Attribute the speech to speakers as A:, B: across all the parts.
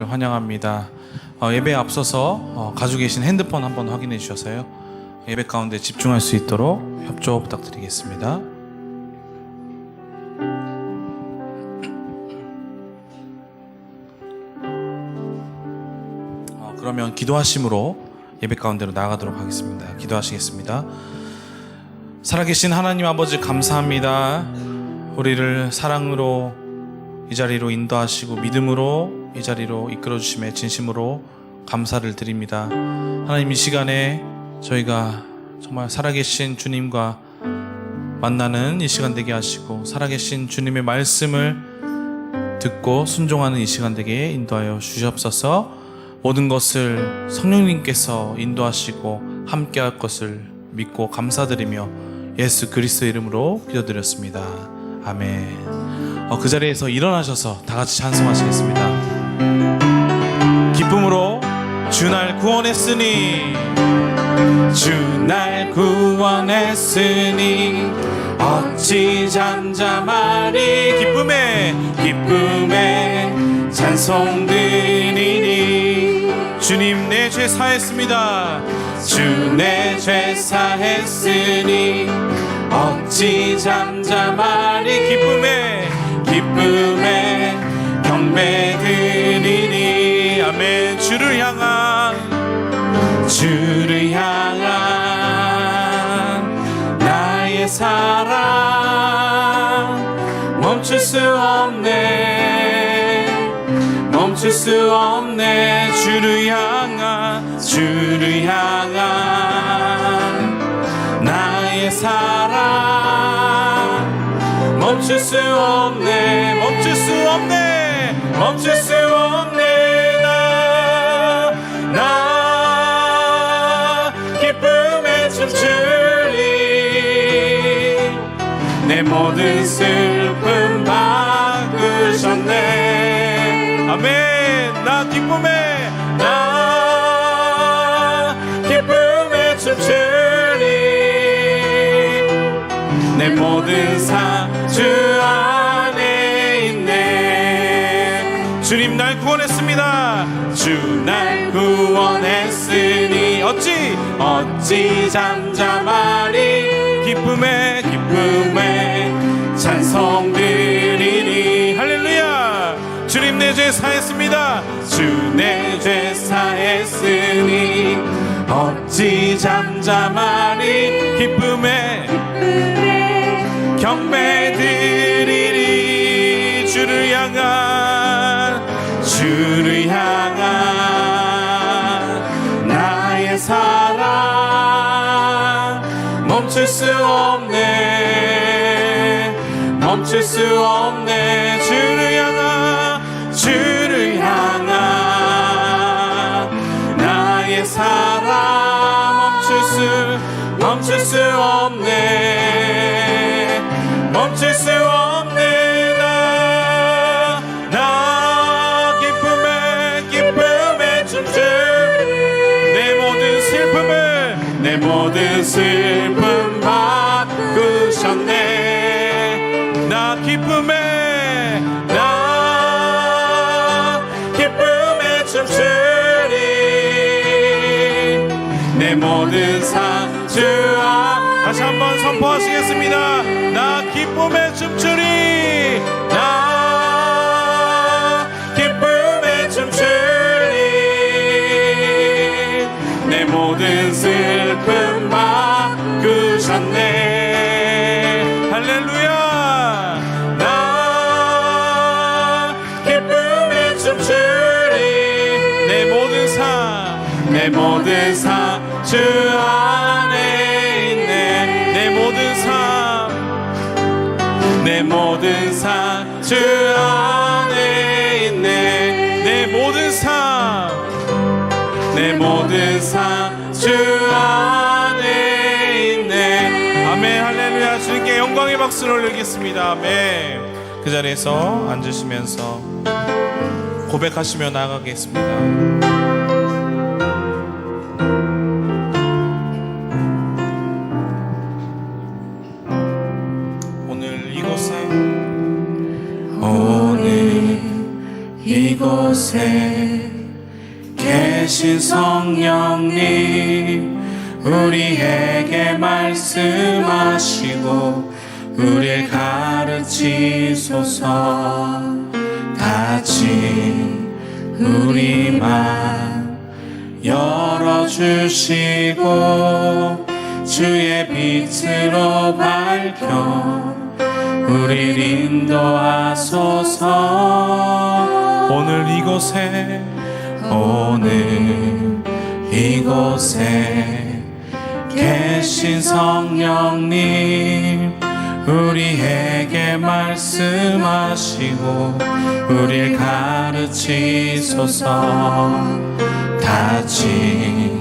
A: 환영합니다. 예배에 앞서서 가지고 계신 핸드폰 한번 확인해 주셔서요, 예배 가운데 집중할 수 있도록 협조 부탁드리겠습니다. 그러면 기도하심으로 예배 가운데로 나아가도록 하겠습니다. 기도하시겠습니다. 살아계신 하나님 아버지, 감사합니다. 우리를 사랑으로 이 자리로 인도하시고 믿음으로 이 자리로 이끌어 주심에 진심으로 감사를 드립니다. 하나님, 이 시간에 저희가 정말 살아계신 주님과 만나는 이 시간 되게 하시고, 살아계신 주님의 말씀을 듣고 순종하는 이 시간 되게 인도하여 주시옵소서. 모든 것을 성령님께서 인도하시고 함께 할 것을 믿고 감사드리며 예수 그리스도의 이름으로 기도드렸습니다. 아멘. 그 자리에서 일어나셔서 다 같이 찬송하시겠습니다. 기쁨으로 주 날 구원했으니, 주 날 구원했으니 어찌 잠잠하리. 기쁨에 찬송 드리니, 주님 내 죄 사했습니다. 주 내 죄 사했으니 어찌 잠잠하리. 기쁨에 경배 드리니. 아멘. 주를 향한 나의 사랑 멈출 수 없네. 주를 향한 나의 사랑 멈출 수 없네. 나 기쁨에 춤추리. 내 모든 슬픔 바꾸셨네. 아멘. 나 기쁨에 춤추리. 내 모든 삶 주 안에 있네. 주님 날 구원했습니다. 주 날 구원했으니 어찌 잠잠하리. 기쁨에 찬송 드리니. 할렐루야. 주님 내 죄 사했습니다. 주 내 죄 사했으니 어찌 잠잠하리. 기쁨에 경배 드리리. 주를 향한 나의 사랑 멈출 수 없네. 주를 향한 나의 사랑 멈출 수 없네. 나 기쁨에 춤추리. 내 모든 슬픔 바꾸셨네. 나 기쁨에 춤추리. 내 모든 삶 주 안. 다시 한번 선포하시겠습니다. 나 기쁨에 춤추리. 나 기쁨에 춤추리. 내 모든 슬픔 바꾸셨네. 할렐루야. 나 기쁨에 춤추리. 내 모든 삶 주 안에 있네. 내 모든 삶 주 안에 있네. 내 모든 삶 주 안에 있네. 아멘. 할렐루야. 주님께 영광의 박수를 올리겠습니다. 아멘. 그 자리에서 앉으시면서 고백하시며 나아가겠습니다. 오늘
B: 이곳에
A: 이곳에 계신 성령님, 우리에게 말씀하시고 우리를 가르치소서. 같이 우리 맘 열어주시고 주의 빛으로 밝혀 우리를 인도하소서. 오늘 이곳에 계신 성령님, 우리에게 말씀하시고 우리를 가르치소서. 같이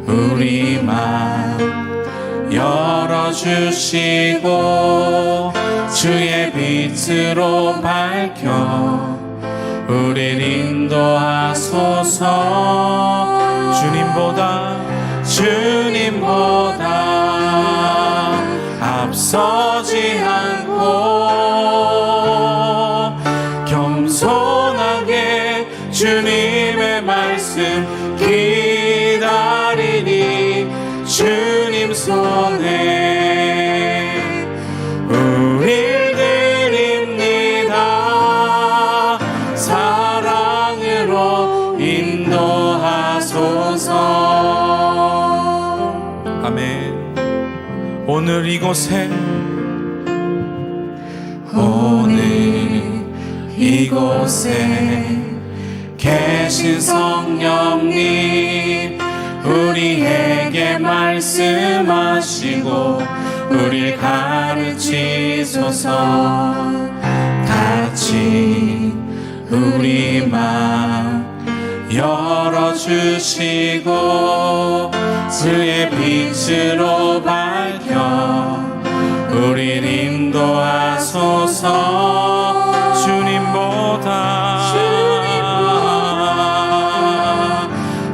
A: 우리 맘 열어주시고 주의 빛으로 밝혀 우리를 인도하소서. 주님보다 앞서지 않고 겸손하게 주님의 말씀 기다리니 주님 손에 우릴 드립니다. 사랑으로 인도하소서. 아멘. 오늘 이곳에 계신 성령님, 우리에게 말씀하시고 우리를 가르치소서. 같이 우리 맘 열어주시고 주의 빛으로 밝혀 우리를 인도하소서. 주님보다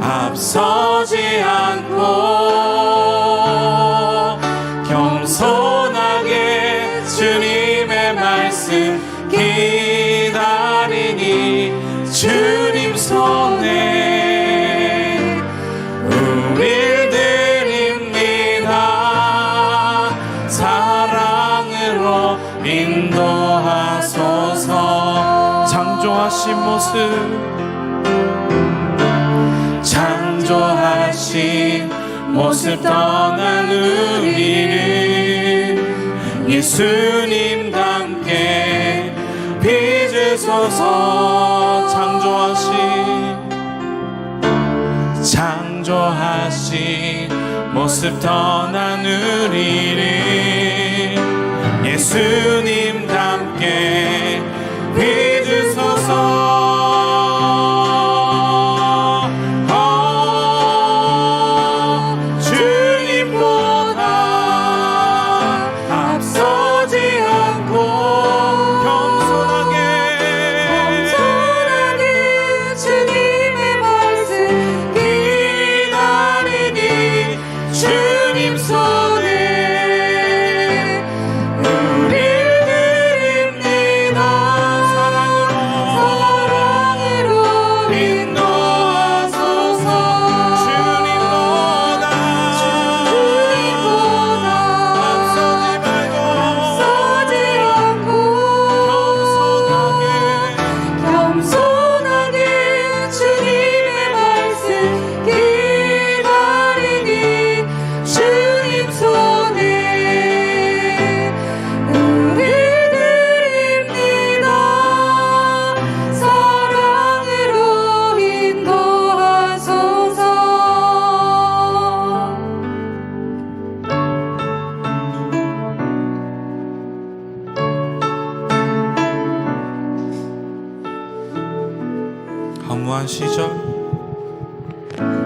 A: 앞서지 않고 겸손하게 주님의 말씀 기다리니 주님 손에 우릴 드립니다. 사랑으로 인도하소서. 창조하신 모습 떠난 우리를 예수님답게 빚으소서. 창조하신 모습 떠난 우리를 예수님답게 빚으소서.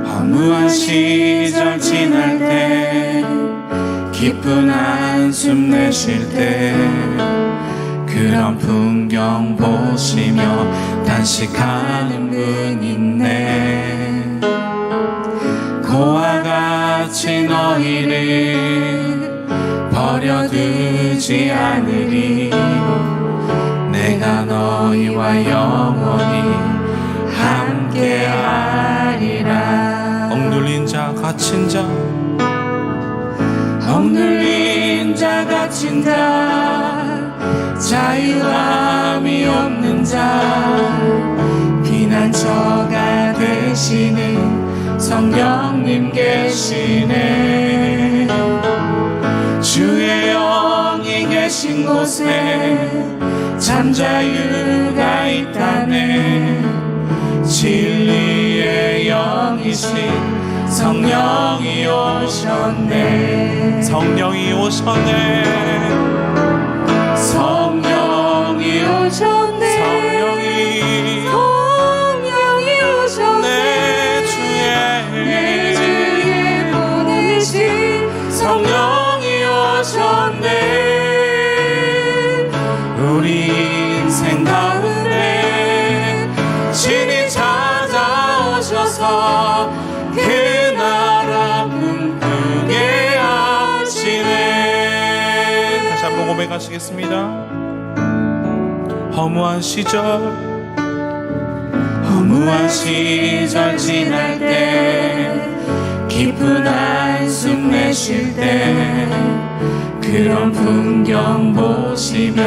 A: 허무한 시절 지날 때, 깊은 한숨 내쉴 때, 그런 풍경 보시며 단식하는 분 있네. 고와 같이 너희를 버려두지 않으리. 내가 너희와 영원히 갇힌 자,
B: 억눌린 자 갇힌 자, 자유함이 없는 자, 피난처가 되시는 성령님 계시네. 주의 영이 계신 곳에 잠자유가 있다네. 진리의 영이신 성령이 오셨네.
A: 성령이 오셨네.
B: 성령이 오셨네. 성령이 오셨네. 내 주에 보내신 성령이 오셨네.
A: 우리 인생 가운데
B: 신이 찾아오셔서 그 나라 꿈꾸게 하시네.
A: 다시 한번 고백하시겠습니다. 허무한 시절
B: 지날 때, 깊은 한숨 내쉴 때, 그런 풍경 보시며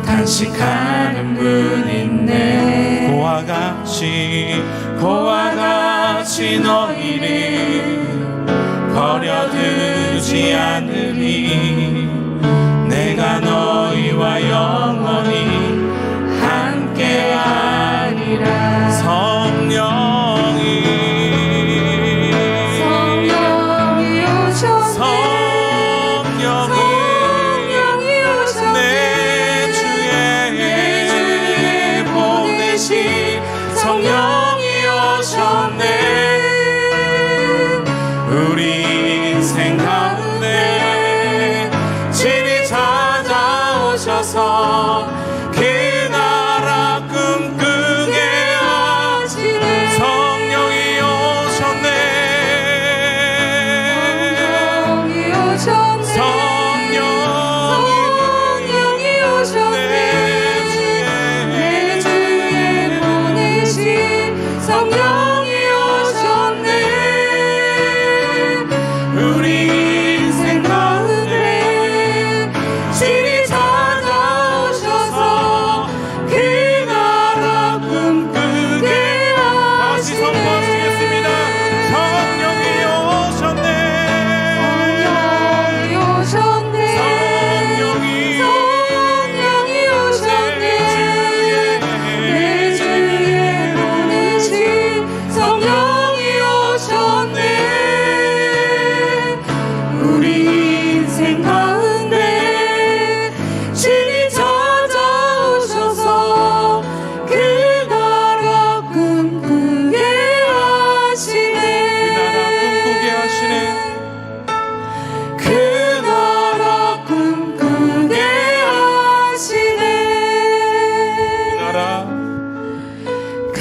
B: 탄식하는 분 있네. 고와 같이 너희를 버려두지 않으리. 내가 너희와 영원히 함께하리라. 성령이 오셨네. 성령이 오셨네. 내 주에 보내신 성령이 오셨네.
A: 우리 인생 가운데
B: 진이 찾아오셔서 그 나라 꿈꾸게 하시네. 성령이 오셨네. 성령이 오셨네. 내 주에 보내신 성령이 오셨네. 우리 인생 가운데 진이 찾아오셔서 그 나라 꿈꾸게
A: 다시 선포하시겠습니다. 성령이 오셨네.
B: 성령이 오셨네. 성령이 오셨네. 내 주에 보내신 성령이 오셨네. 우리 인생 가운데 진이 찾아오셔서 그 나라 꿈꾸게 하시네. 그 나라 꿈꾸게 하시네. 그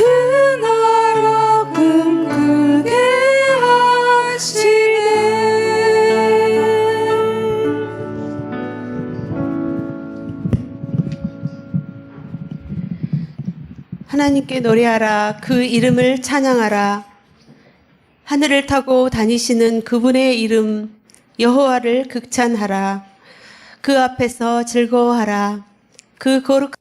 B: 나라 꿈꾸게 하시네.
C: 하나님께 노래하라. 그 이름을 찬양하라. 하늘을 타고 다니시는 그분의 이름 여호와를 극찬하라. 그 앞에서 즐거워하라. 그 거룩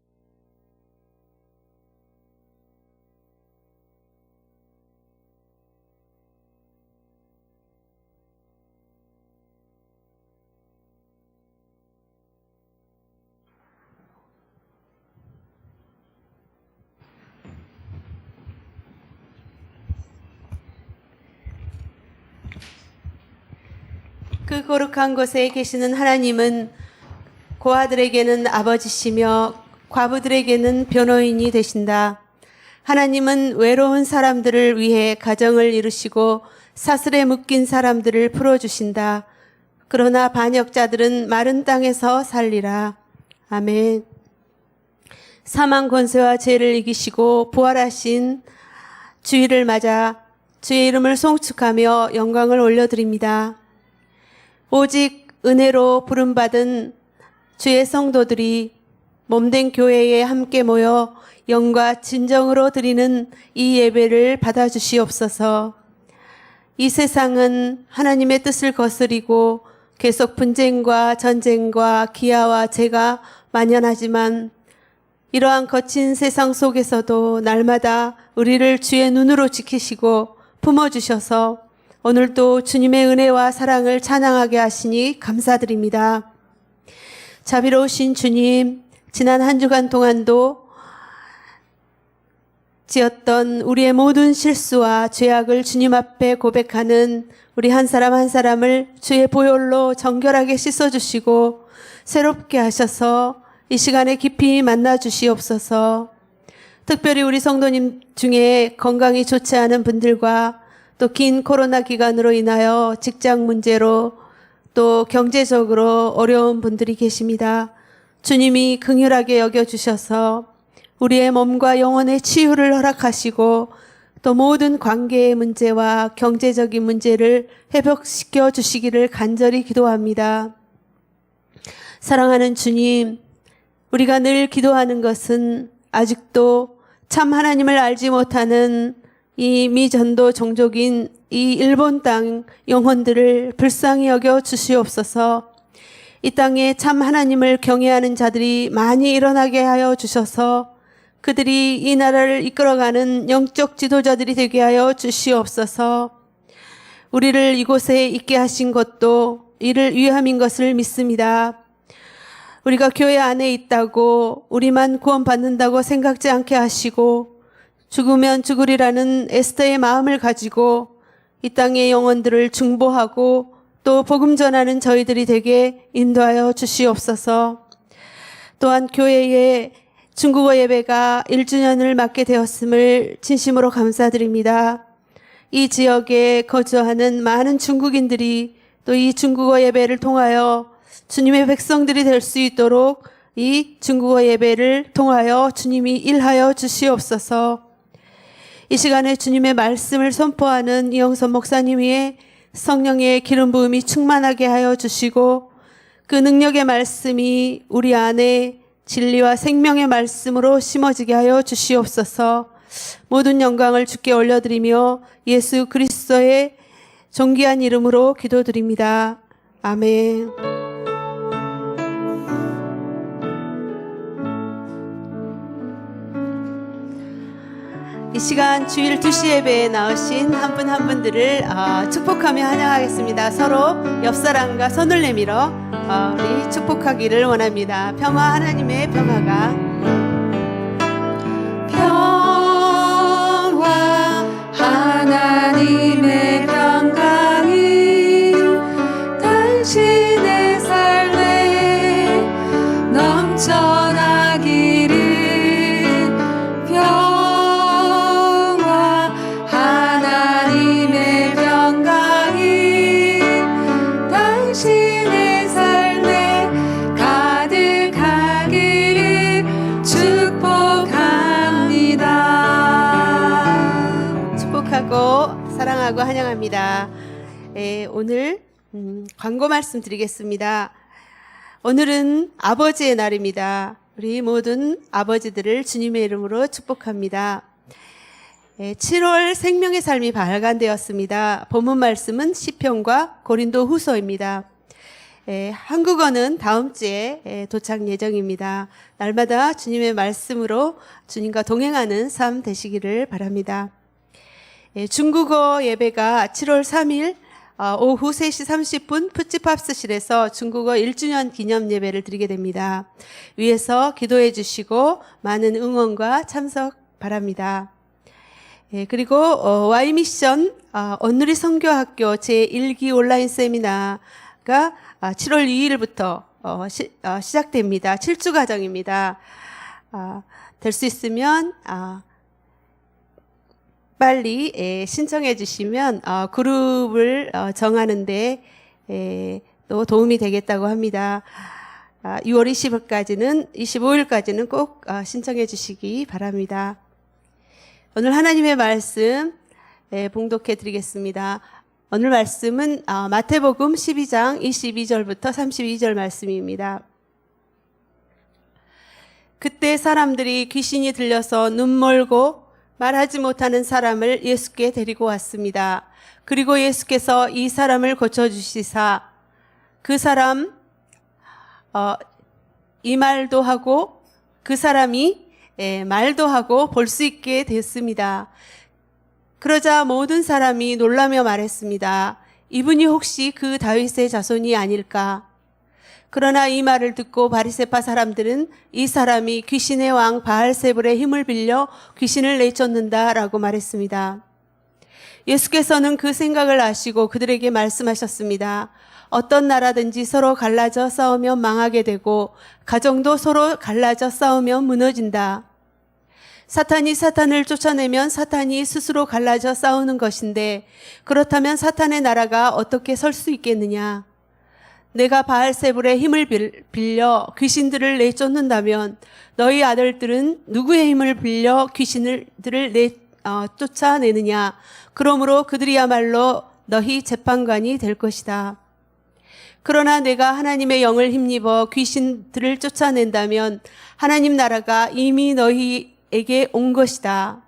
C: 그 거룩한 곳에 계시는 하나님은 고아들에게는 아버지시며 과부들에게는 변호인이 되신다. 하나님은 외로운 사람들을 위해 가정을 이루시고 사슬에 묶인 사람들을 풀어주신다. 그러나 반역자들은 마른 땅에서 살리라. 아멘. 사망 권세와 죄를 이기시고 부활하신 주일을 맞아 주의 이름을 송축하며 영광을 올려드립니다. 오직 은혜로 부름받은 주의 성도들이 몸된 교회에 함께 모여 영과 진정으로 드리는 이 예배를 받아주시옵소서. 이 세상은 하나님의 뜻을 거스리고 계속 분쟁과 전쟁과 기아와 재가 만연하지만 이러한 거친 세상 속에서도 날마다 우리를 주의 눈으로 지키시고 품어주셔서 오늘도 주님의 은혜와 사랑을 찬양하게 하시니 감사드립니다. 자비로우신 주님, 지난 한 주간 동안도 지었던 우리의 모든 실수와 죄악을 주님 앞에 고백하는 우리 한 사람 한 사람을 주의 보혈로 정결하게 씻어주시고 새롭게 하셔서 이 시간에 깊이 만나 주시옵소서. 특별히 우리 성도님 중에 건강이 좋지 않은 분들과 또 긴 코로나 기간으로 인하여 직장 문제로 또 경제적으로 어려운 분들이 계십니다. 주님이 긍휼하게 여겨주셔서 우리의 몸과 영혼의 치유를 허락하시고 또 모든 관계의 문제와 경제적인 문제를 회복시켜 주시기를 간절히 기도합니다. 사랑하는 주님, 우리가 늘 기도하는 것은 아직도 참 하나님을 알지 못하는 이 미전도 종족인 이 일본 땅 영혼들을 불쌍히 여겨 주시옵소서. 이 땅에 참 하나님을 경외하는 자들이 많이 일어나게 하여 주셔서 그들이 이 나라를 이끌어가는 영적 지도자들이 되게 하여 주시옵소서. 우리를 이곳에 있게 하신 것도 이를 위함인 것을 믿습니다. 우리가 교회 안에 있다고 우리만 구원받는다고 생각지 않게 하시고 죽으면 죽으리라는 에스더의 마음을 가지고 이 땅의 영혼들을 중보하고 또 복음 전하는 저희들이 되게 인도하여 주시옵소서. 또한 교회의 중국어 예배가 1주년을 맞게 되었음을 진심으로 감사드립니다. 이 지역에 거주하는 많은 중국인들이 또 이 중국어 예배를 통하여 주님의 백성들이 될 수 있도록 이 중국어 예배를 통하여 주님이 일하여 주시옵소서. 이 시간에 주님의 말씀을 선포하는 이영선 목사님 위에 성령의 기름 부음이 충만하게 하여 주시고 그 능력의 말씀이 우리 안에 진리와 생명의 말씀으로 심어지게 하여 주시옵소서. 모든 영광을 주께 올려드리며 예수 그리스도의 존귀한 이름으로 기도드립니다. 아멘. 이 시간 주일 2시 예배에 나오신 한 분 한 분들을 축복하며 환영하겠습니다. 서로 옆 사람과 손을 내밀어 우리 축복하기를 원합니다. 평화, 하나님의 평화가
B: 하나님의 평강이 당신의 삶에 넘쳐나기를. 평화 하나님의 평강이 당신의 삶에 가득하기를 축복합니다.
C: 축복하고 사랑하고 환영합니다. 오늘 광고 말씀 드리겠습니다. 오늘은 아버지의 날입니다. 우리 모든 아버지들을 주님의 이름으로 축복합니다. 7월 생명의 삶이 발간되었습니다. 본문 말씀은 시편과 고린도 후서입니다. 한국어는 다음 주에 도착 예정입니다. 날마다 주님의 말씀으로 주님과 동행하는 삶 되시기를 바랍니다. 중국어 예배가 7월 3일 오후 3시 30분 푸치팝스실에서 중국어 1주년 기념 예배를 드리게 됩니다. 위에서 기도해 주시고 많은 응원과 참석 바랍니다. 그리고 Y미션 온누리 선교학교 제1기 온라인 세미나가 7월 2일부터 시작됩니다. 7주 과정입니다. 될 수 있으면 빨리 신청해 주시면 그룹을 정하는데 또 도움이 되겠다고 합니다. 6월 25일까지는 꼭 신청해 주시기 바랍니다. 오늘 하나님의 말씀 봉독해 드리겠습니다. 오늘 말씀은 마태복음 12장 22절부터 32절 말씀입니다. 그때 사람들이 귀신이 들려서 눈 멀고 말하지 못하는 사람을 예수께 데리고 왔습니다. 그리고 예수께서 이 사람을 고쳐주시사 그 사람 이 말도 하고 그 사람이 말도 하고 볼 수 있게 됐습니다. 그러자 모든 사람이 놀라며 말했습니다. 이분이 혹시 그 다윗의 자손이 아닐까? 그러나 이 말을 듣고 바리새파 사람들은 이 사람이 귀신의 왕 바알세불의 힘을 빌려 귀신을 내쫓는다라고 말했습니다. 예수께서는 그 생각을 아시고 그들에게 말씀하셨습니다. 어떤 나라든지 서로 갈라져 싸우면 망하게 되고 가정도 서로 갈라져 싸우면 무너진다. 사탄이 사탄을 쫓아내면 사탄이 스스로 갈라져 싸우는 것인데 그렇다면 사탄의 나라가 어떻게 설 수 있겠느냐? 내가 바알세불의 힘을 빌려 귀신들을 내쫓는다면 너희 아들들은 누구의 힘을 빌려 귀신들을 쫓아내느냐? 그러므로 그들이야말로 너희 재판관이 될 것이다. 그러나 내가 하나님의 영을 힘입어 귀신들을 쫓아낸다면 하나님 나라가 이미 너희에게 온 것이다.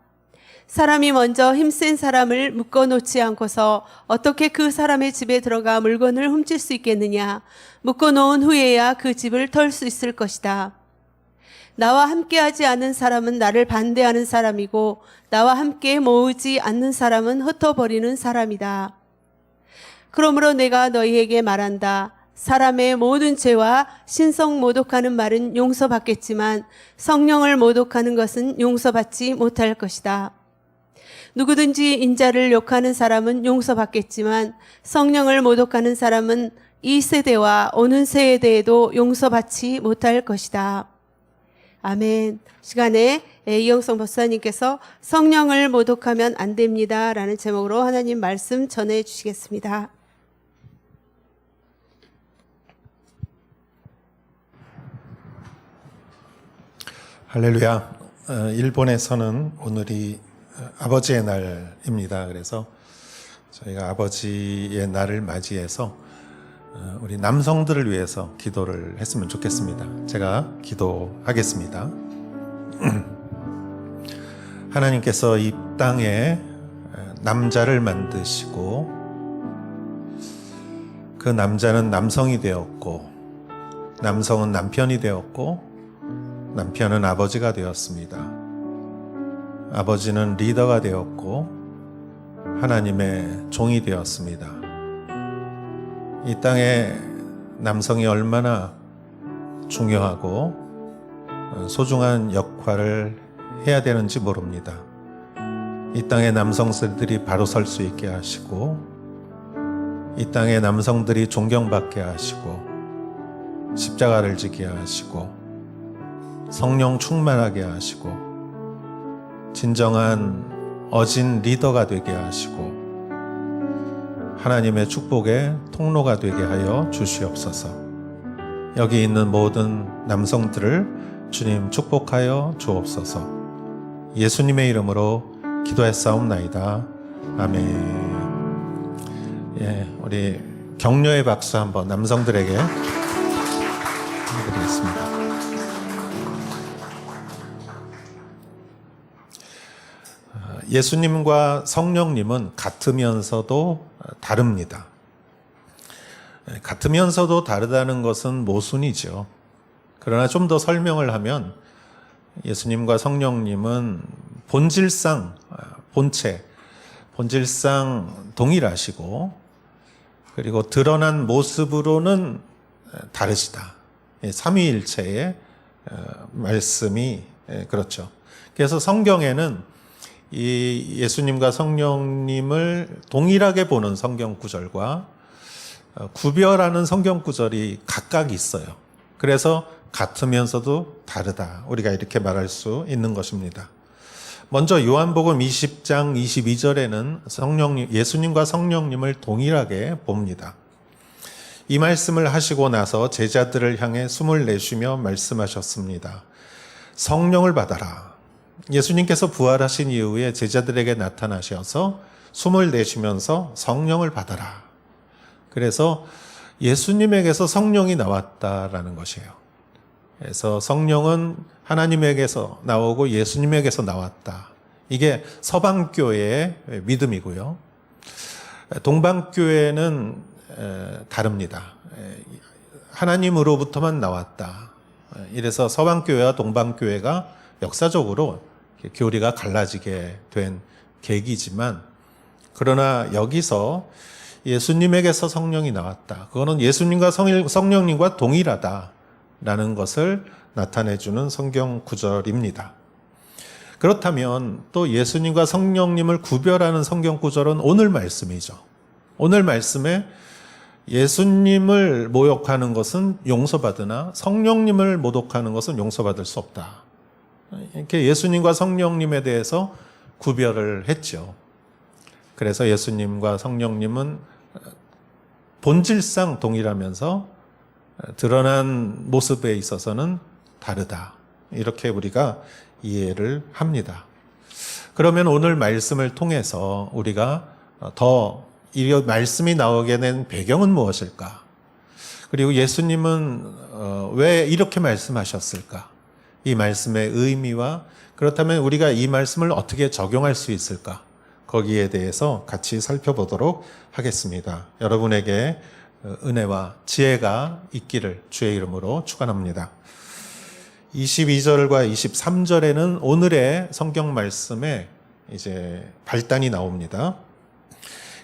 C: 사람이 먼저 힘센 사람을 묶어놓지 않고서 어떻게 그 사람의 집에 들어가 물건을 훔칠 수 있겠느냐? 묶어놓은 후에야 그 집을 털 수 있을 것이다. 나와 함께하지 않는 사람은 나를 반대하는 사람이고 나와 함께 모으지 않는 사람은 흩어버리는 사람이다. 그러므로 내가 너희에게 말한다. 사람의 모든 죄와 신성 모독하는 말은 용서받겠지만 성령을 모독하는 것은 용서받지 못할 것이다. 누구든지 인자를 욕하는 사람은 용서받겠지만 성령을 모독하는 사람은 이 세대와 오는 세대에도 용서받지 못할 것이다. 아멘. 시간에 이영성 목사님께서 성령을 모독하면 안 됩니다 라는 제목으로 하나님 말씀 전해 주시겠습니다.
D: 할렐루야. 일본에서는 오늘이 아버지의 날입니다. 그래서 저희가 아버지의 날을 맞이해서 우리 남성들을 위해서 기도를 했으면 좋겠습니다. 제가 기도하겠습니다. 하나님께서 이 땅에 남자를 만드시고 그 남자는 남성이 되었고 남성은 남편이 되었고 남편은 아버지가 되었습니다. 아버지는 리더가 되었고 하나님의 종이 되었습니다. 이 땅에 남성이 얼마나 중요하고 소중한 역할을 해야 되는지 모릅니다. 이 땅에 남성들이 바로 설 수 있게 하시고 이 땅에 남성들이 존경받게 하시고 십자가를 지게 하시고 성령 충만하게 하시고 진정한 어진 리더가 되게 하시고 하나님의 축복의 통로가 되게 하여 주시옵소서. 여기 있는 모든 남성들을 주님 축복하여 주옵소서. 예수님의 이름으로 기도했사옵나이다. 아멘. 예, 우리 격려의 박수 한번 남성들에게 해드리겠습니다. 예수님과 성령님은 같으면서도 다릅니다. 같으면서도 다르다는 것은 모순이죠. 그러나 좀 더 설명을 하면 예수님과 성령님은 본질상 동일하시고 그리고 드러난 모습으로는 다르시다. 삼위일체의 말씀이 그렇죠. 그래서 성경에는 이 예수님과 성령님을 동일하게 보는 성경 구절과 구별하는 성경 구절이 각각 있어요. 그래서 같으면서도 다르다. 우리가 이렇게 말할 수 있는 것입니다. 먼저 요한복음 20장 22절에는 예수님과 성령님을 동일하게 봅니다. 이 말씀을 하시고 나서 제자들을 향해 숨을 내쉬며 말씀하셨습니다. 성령을 받아라. 예수님께서 부활하신 이후에 제자들에게 나타나셔서 숨을 내쉬면서 성령을 받아라. 그래서 예수님에게서 성령이 나왔다라는 것이에요. 그래서 성령은 하나님에게서 나오고 예수님에게서 나왔다. 이게 서방교회의 믿음이고요. 동방교회는 다릅니다. 하나님으로부터만 나왔다. 이래서 서방교회와 동방교회가 역사적으로 교리가 갈라지게 된 계기지만, 그러나 여기서 예수님에게서 성령이 나왔다. 그거는 예수님과 성령님과 동일하다라는 것을 나타내주는 성경 구절입니다. 그렇다면 또 예수님과 성령님을 구별하는 성경 구절은 오늘 말씀이죠. 오늘 말씀에 예수님을 모욕하는 것은 용서받으나 성령님을 모독하는 것은 용서받을 수 없다. 이렇게 예수님과 성령님에 대해서 구별을 했죠. 그래서 예수님과 성령님은 본질상 동일하면서 드러난 모습에 있어서는 다르다. 이렇게 우리가 이해를 합니다. 그러면 오늘 말씀을 통해서 우리가 더 이 말씀이 나오게 된 배경은 무엇일까? 그리고 예수님은 왜 이렇게 말씀하셨을까? 이 말씀의 의미와 그렇다면 우리가 이 말씀을 어떻게 적용할 수 있을까? 거기에 대해서 같이 살펴보도록 하겠습니다. 여러분에게 은혜와 지혜가 있기를 주의 이름으로 축원합니다. 22절과 23절에는 오늘의 성경 말씀에 이제 발단이 나옵니다.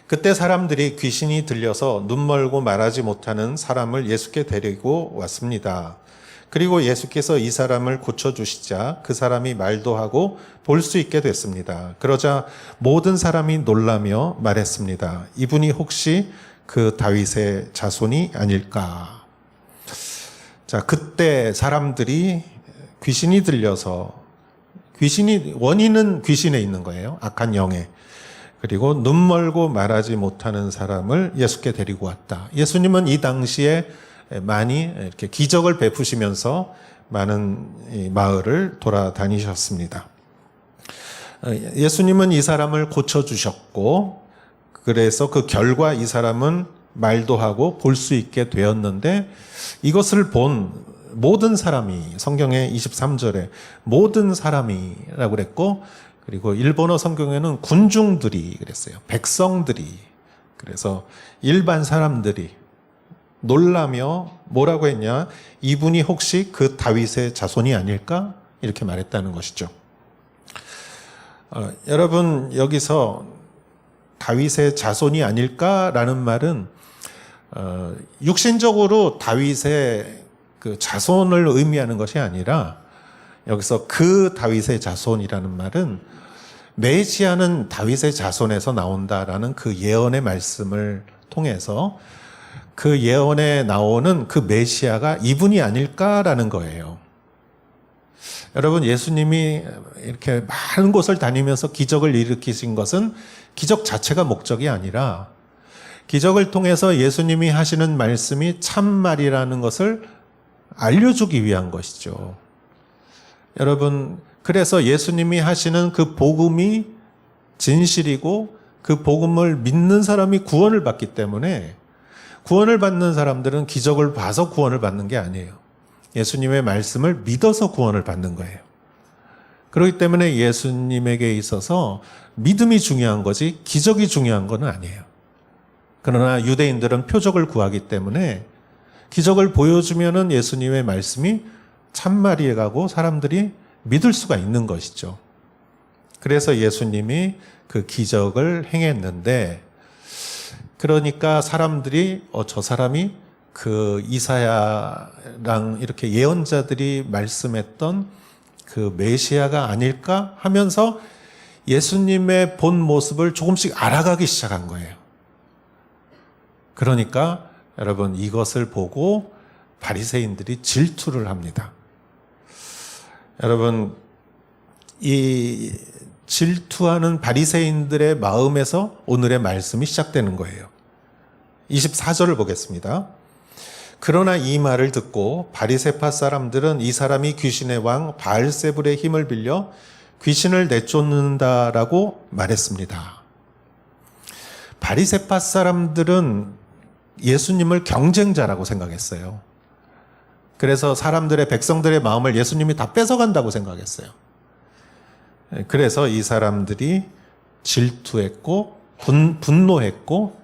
D: 그때 사람들이 귀신이 들려서 눈 멀고 말하지 못하는 사람을 예수께 데리고 왔습니다. 그리고 예수께서 이 사람을 고쳐주시자 그 사람이 말도 하고 볼 수 있게 됐습니다. 그러자 모든 사람이 놀라며 말했습니다. 이분이 혹시 그 다윗의 자손이 아닐까? 자, 그때 사람들이 귀신이 들려서 원인은 귀신에 있는 거예요. 악한 영에. 그리고 눈 멀고 말하지 못하는 사람을 예수께 데리고 왔다. 예수님은 이 당시에 많이 이렇게 기적을 베푸시면서 많은 마을을 돌아다니셨습니다. 예수님은 이 사람을 고쳐주셨고, 그래서 그 결과 이 사람은 말도 하고 볼 수 있게 되었는데, 이것을 본 모든 사람이, 성경의 23절에 모든 사람이라고 그랬고, 그리고 일본어 성경에는 군중들이 그랬어요. 백성들이. 그래서 일반 사람들이 놀라며 뭐라고 했냐? 이분이 혹시 그 다윗의 자손이 아닐까? 이렇게 말했다는 것이죠. 여러분, 여기서 다윗의 자손이 아닐까라는 말은 육신적으로 다윗의 그 자손을 의미하는 것이 아니라, 여기서 그 다윗의 자손이라는 말은 메시아는 다윗의 자손에서 나온다라는 그 예언의 말씀을 통해서 그 예언에 나오는 그 메시아가 이분이 아닐까라는 거예요. 여러분, 예수님이 이렇게 많은 곳을 다니면서 기적을 일으키신 것은 기적 자체가 목적이 아니라, 기적을 통해서 예수님이 하시는 말씀이 참말이라는 것을 알려주기 위한 것이죠. 여러분, 그래서 예수님이 하시는 그 복음이 진실이고 그 복음을 믿는 사람이 구원을 받기 때문에, 구원을 받는 사람들은 기적을 봐서 구원을 받는 게 아니에요. 예수님의 말씀을 믿어서 구원을 받는 거예요. 그렇기 때문에 예수님에게 있어서 믿음이 중요한 거지 기적이 중요한 건 아니에요. 그러나 유대인들은 표적을 구하기 때문에 기적을 보여주면은 예수님의 말씀이 참말이에 가고 사람들이 믿을 수가 있는 것이죠. 그래서 예수님이 그 기적을 행했는데, 그러니까 사람들이 저 사람이 그 이사야랑 이렇게 예언자들이 말씀했던 그 메시아가 아닐까 하면서 예수님의 본 모습을 조금씩 알아가기 시작한 거예요. 그러니까 여러분, 이것을 보고 바리새인들이 질투를 합니다. 여러분, 이 질투하는 바리새인들의 마음에서 오늘의 말씀이 시작되는 거예요. 24절을 보겠습니다. 그러나 이 말을 듣고 바리새파 사람들은 이 사람이 귀신의 왕 바알세불의 힘을 빌려 귀신을 내쫓는다라고 말했습니다. 바리새파 사람들은 예수님을 경쟁자라고 생각했어요. 그래서 사람들의, 백성들의 마음을 예수님이 다 뺏어간다고 생각했어요. 그래서 이 사람들이 질투했고 분노했고,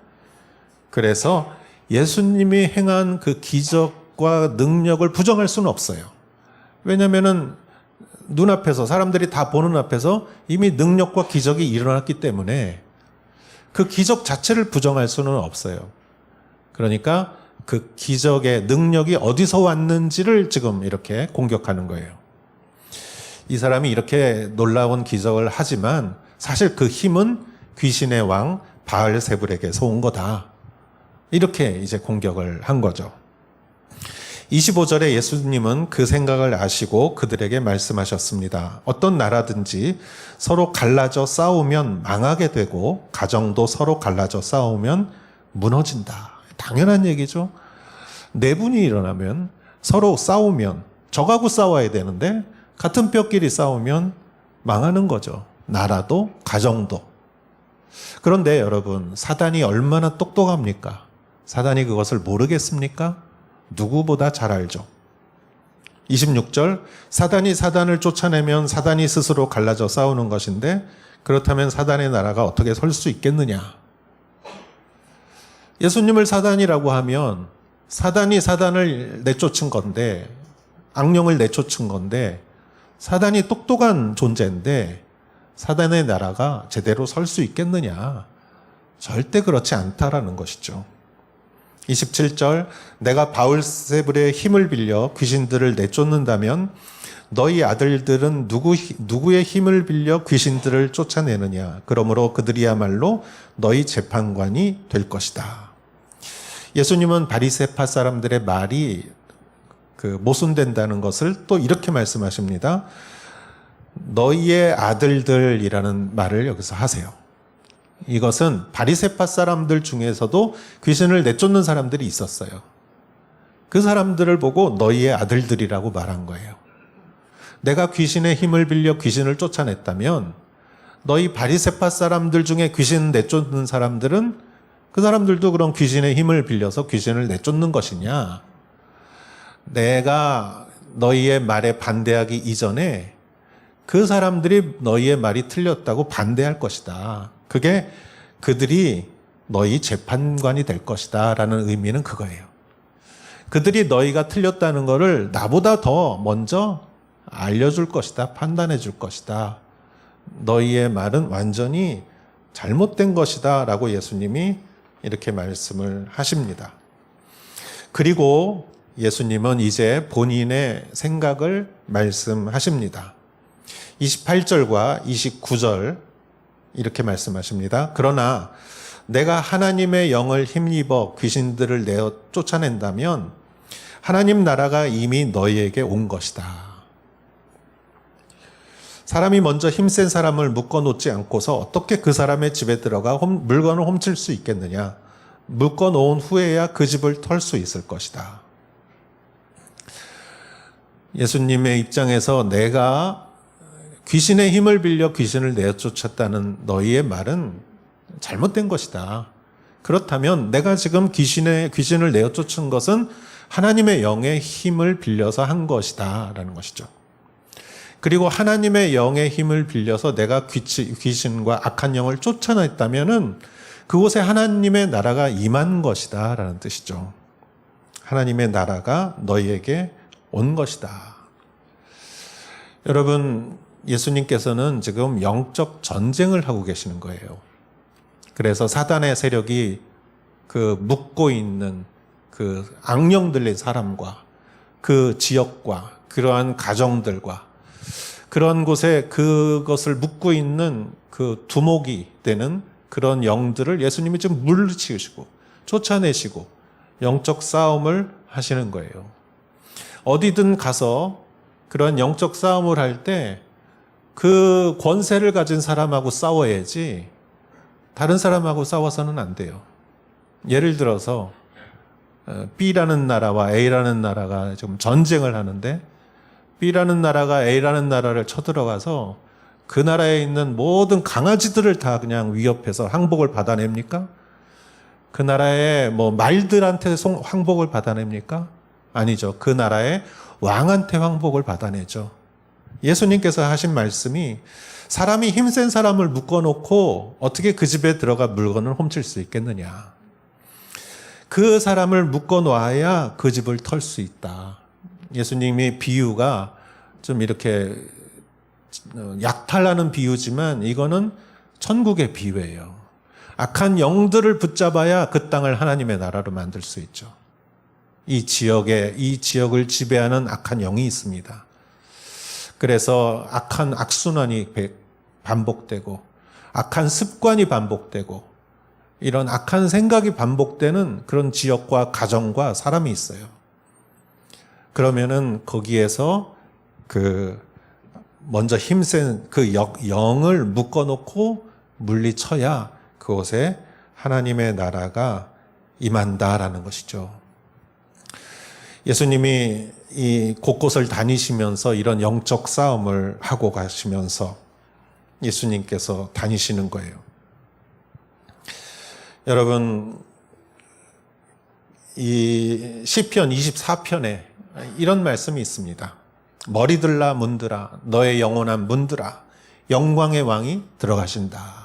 D: 그래서 예수님이 행한 그 기적과 능력을 부정할 수는 없어요. 왜냐하면은 눈앞에서, 사람들이 다 보는 앞에서 이미 능력과 기적이 일어났기 때문에 그 기적 자체를 부정할 수는 없어요. 그러니까 그 기적의 능력이 어디서 왔는지를 지금 이렇게 공격하는 거예요. 이 사람이 이렇게 놀라운 기적을 하지만 사실 그 힘은 귀신의 왕 바알세불에게서 온 거다. 이렇게 이제 공격을 한 거죠. 25절에 예수님은 그 생각을 아시고 그들에게 말씀하셨습니다. 어떤 나라든지 서로 갈라져 싸우면 망하게 되고 가정도 서로 갈라져 싸우면 무너진다. 당연한 얘기죠. 내분이 일어나면, 서로 싸우면, 적하고 싸워야 되는데 같은 뼈끼리 싸우면 망하는 거죠. 나라도 가정도. 그런데 여러분, 사단이 얼마나 똑똑합니까? 사단이 그것을 모르겠습니까? 누구보다 잘 알죠. 26절, 사단이 사단을 쫓아내면 사단이 스스로 갈라져 싸우는 것인데 그렇다면 사단의 나라가 어떻게 설 수 있겠느냐? 예수님을 사단이라고 하면 사단이 사단을 내쫓은 건데, 악령을 내쫓은 건데, 사단이 똑똑한 존재인데 사단의 나라가 제대로 설 수 있겠느냐? 절대 그렇지 않다라는 것이죠. 27절, 내가 바울세불의 힘을 빌려 귀신들을 내쫓는다면 너희 아들들은 누구의 힘을 빌려 귀신들을 쫓아내느냐? 그러므로 그들이야말로 너희 재판관이 될 것이다. 예수님은 바리새파 사람들의 말이 모순된다는 것을 또 이렇게 말씀하십니다. 너희의 아들들이라는 말을 여기서 하세요. 이것은 바리새파 사람들 중에서도 귀신을 내쫓는 사람들이 있었어요. 그 사람들을 보고 너희의 아들들이라고 말한 거예요. 내가 귀신의 힘을 빌려 귀신을 쫓아냈다면 너희 바리새파 사람들 중에 귀신 내쫓는 사람들은 그 사람들도 그런 귀신의 힘을 빌려서 귀신을 내쫓는 것이냐? 내가 너희의 말에 반대하기 이전에 그 사람들이 너희의 말이 틀렸다고 반대할 것이다. 그게 그들이 너희 재판관이 될 것이다 라는 의미는 그거예요. 그들이 너희가 틀렸다는 것을 나보다 더 먼저 알려줄 것이다. 판단해 줄 것이다. 너희의 말은 완전히 잘못된 것이다 라고 예수님이 이렇게 말씀을 하십니다. 그리고 예수님은 이제 본인의 생각을 말씀하십니다. 28절과 29절 이렇게 말씀하십니다. 그러나 내가 하나님의 영을 힘입어 귀신들을 내어 쫓아낸다면 하나님 나라가 이미 너희에게 온 것이다. 사람이 먼저 힘센 사람을 묶어놓지 않고서 어떻게 그 사람의 집에 들어가 물건을 훔칠 수 있겠느냐? 묶어놓은 후에야 그 집을 털 수 있을 것이다. 예수님의 입장에서 내가 귀신의 힘을 빌려 귀신을 내쫓았다는 너희의 말은 잘못된 것이다. 그렇다면 내가 지금 귀신을 내쫓은 것은 하나님의 영의 힘을 빌려서 한 것이다 라는 것이죠. 그리고 하나님의 영의 힘을 빌려서 내가 귀신과 악한 영을 쫓아냈다면은 그곳에 하나님의 나라가 임한 것이다 라는 뜻이죠. 하나님의 나라가 너희에게 온 것이다. 여러분, 예수님께서는 지금 영적 전쟁을 하고 계시는 거예요. 그래서 사단의 세력이 묶고 있는 악령들의 사람과 그 지역과 그러한 가정들과 그런 곳에 그것을 묶고 있는 그 두목이 되는 그런 영들을 예수님이 지금 물리치시고 쫓아내시고 영적 싸움을 하시는 거예요. 어디든 가서 그런 영적 싸움을 할 때 그 권세를 가진 사람하고 싸워야지 다른 사람하고 싸워서는 안 돼요. 예를 들어서 B라는 나라와 A라는 나라가 지금 전쟁을 하는데 B라는 나라가 A라는 나라를 쳐들어가서 그 나라에 있는 모든 강아지들을 다 그냥 위협해서 항복을 받아냅니까? 그 나라의 말들한테 항복을 받아냅니까? 아니죠. 그 나라의 왕한테 항복을 받아내죠. 예수님께서 하신 말씀이 사람이 힘센 사람을 묶어놓고 어떻게 그 집에 들어가 물건을 훔칠 수 있겠느냐. 그 사람을 묶어놔야 그 집을 털 수 있다. 예수님의 비유가 좀 이렇게 약탈하는 비유지만 이거는 천국의 비유예요. 악한 영들을 붙잡아야 그 땅을 하나님의 나라로 만들 수 있죠. 이 지역을 지배하는 악한 영이 있습니다. 그래서 악한 악순환이 반복되고 악한 습관이 반복되고 이런 악한 생각이 반복되는 그런 지역과 가정과 사람이 있어요. 그러면은 거기에서 먼저 힘센 그 영을 묶어놓고 물리쳐야 그곳에 하나님의 나라가 임한다라는 것이죠. 예수님이 이 곳곳을 다니시면서 이런 영적 싸움을 하고 가시면서 예수님께서 다니시는 거예요. 여러분, 이 시편 24편에 이런 말씀이 있습니다. 머리들라 문들아 너의 영원한 문들아 영광의 왕이 들어가신다.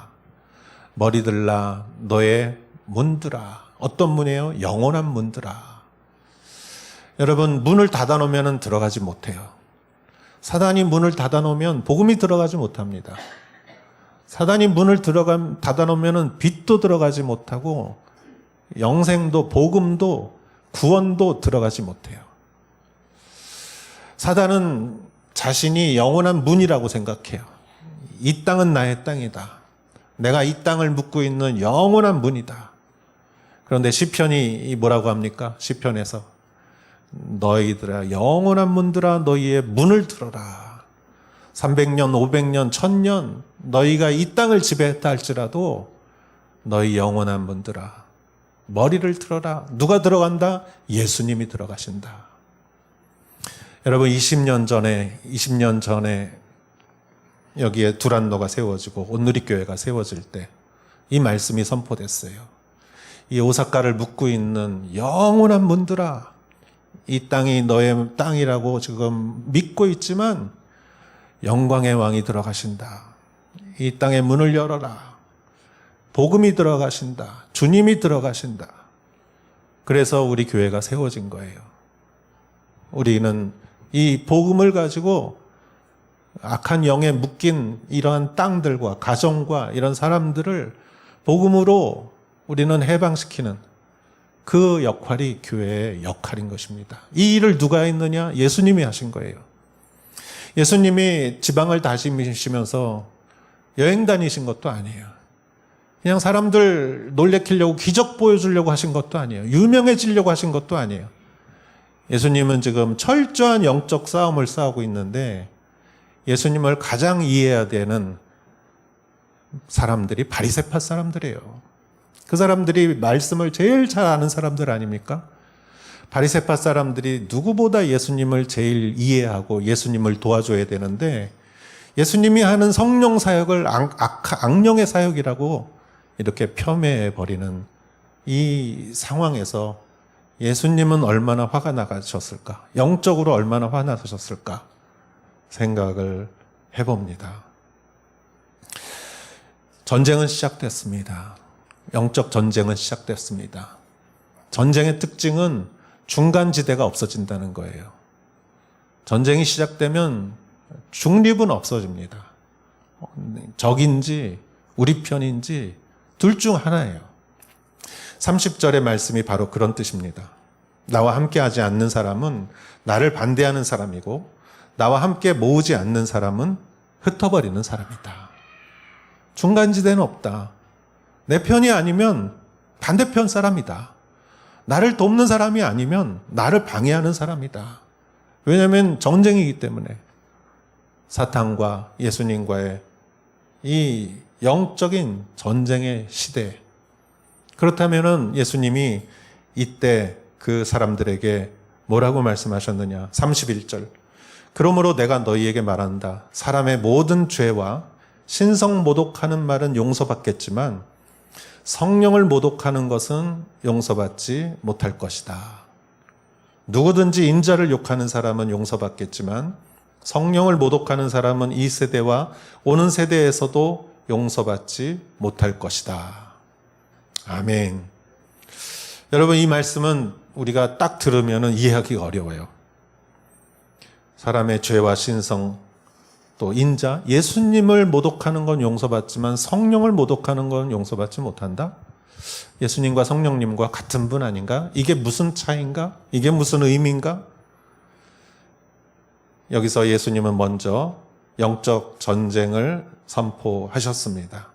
D: 머리들라 너의 문들아. 어떤 문이에요? 영원한 문들아. 여러분, 문을 닫아놓으면 들어가지 못해요. 사단이 문을 닫아놓으면 복음이 들어가지 못합니다. 사단이 문을 닫아놓으면 빛도 들어가지 못하고 영생도 복음도 구원도 들어가지 못해요. 사단은 자신이 영원한 문이라고 생각해요. 이 땅은 나의 땅이다. 내가 이 땅을 묻고 있는 영원한 문이다. 그런데 시편이 뭐라고 합니까? 시편에서 너희들아 영원한 문들아 너희의 문을 들어라. 300년, 500년, 1000년 너희가 이 땅을 지배했다 할지라도 너희 영원한 문들아 머리를 들어라. 누가 들어간다? 예수님이 들어가신다. 여러분 20년 전에 여기에 두란노가 세워지고 온누리교회가 세워질 때 이 말씀이 선포됐어요. 이 오사카를 묶고 있는 영원한 문들아 이 땅이 너의 땅이라고 지금 믿고 있지만 영광의 왕이 들어가신다. 이 땅의 문을 열어라. 복음이 들어가신다. 주님이 들어가신다. 그래서 우리 교회가 세워진 거예요. 우리는 이 복음을 가지고 악한 영에 묶인 이러한 땅들과 가정과 이런 사람들을 복음으로 우리는 해방시키는 그 역할이 교회의 역할인 것입니다. 이 일을 누가 했느냐? 예수님이 하신 거예요. 예수님이 지방을 다니시면서 여행 다니신 것도 아니에요. 그냥 사람들 놀래키려고 기적 보여주려고 하신 것도 아니에요. 유명해지려고 하신 것도 아니에요. 예수님은 지금 철저한 영적 싸움을 싸우고 있는데 예수님을 가장 이해해야 되는 사람들이 바리새파 사람들이에요. 그 사람들이 말씀을 제일 잘 아는 사람들 아닙니까? 바리새파 사람들이 누구보다 예수님을 제일 이해하고 예수님을 도와줘야 되는데 예수님이 하는 성령 사역을 악령의 사역이라고 이렇게 폄훼해버리는 이 상황에서 예수님은 얼마나 화가 나가셨을까? 영적으로 얼마나 화나셨을까? 생각을 해봅니다. 전쟁은 시작됐습니다. 영적 전쟁은 시작됐습니다. 전쟁의 특징은 중간지대가 없어진다는 거예요. 전쟁이 시작되면 중립은 없어집니다. 적인지 우리 편인지 둘 중 하나예요. 30절의 말씀이 바로 그런 뜻입니다. 나와 함께하지 않는 사람은 나를 반대하는 사람이고 나와 함께 모으지 않는 사람은 흩어버리는 사람이다. 중간지대는 없다. 내 편이 아니면 반대편 사람이다. 나를 돕는 사람이 아니면 나를 방해하는 사람이다. 왜냐하면 전쟁이기 때문에 사탄과 예수님과의 이 영적인 전쟁의 시대. 그렇다면 예수님이 이때 그 사람들에게 뭐라고 말씀하셨느냐? 31절. 그러므로 내가 너희에게 말한다. 사람의 모든 죄와 신성 모독하는 말은 용서받겠지만 성령을 모독하는 것은 용서받지 못할 것이다. 누구든지 인자를 욕하는 사람은 용서받겠지만 성령을 모독하는 사람은 이 세대와 오는 세대에서도 용서받지 못할 것이다. 아멘. 여러분, 이 말씀은 우리가 딱 들으면 이해하기가 어려워요. 사람의 죄와 신성, 또 인자, 예수님을 모독하는 건 용서받지만 성령을 모독하는 건 용서받지 못한다? 예수님과 성령님과 같은 분 아닌가? 이게 무슨 차이인가? 이게 무슨 의미인가? 여기서 예수님은 먼저 영적 전쟁을 선포하셨습니다.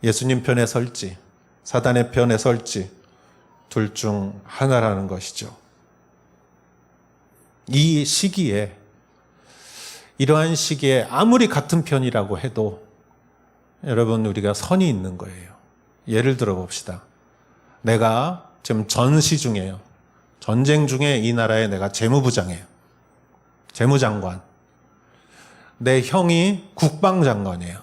D: 예수님 편에 설지, 사단의 편에 설지, 둘 중 하나라는 것이죠. 이 시기에, 이러한 시기에 아무리 같은 편이라고 해도 여러분, 우리가 선이 있는 거예요. 예를 들어 봅시다. 내가 지금 전시 중이에요. 전쟁 중에 이 나라에 내가 재무부장이에요. 재무장관. 내 형이 국방장관이에요.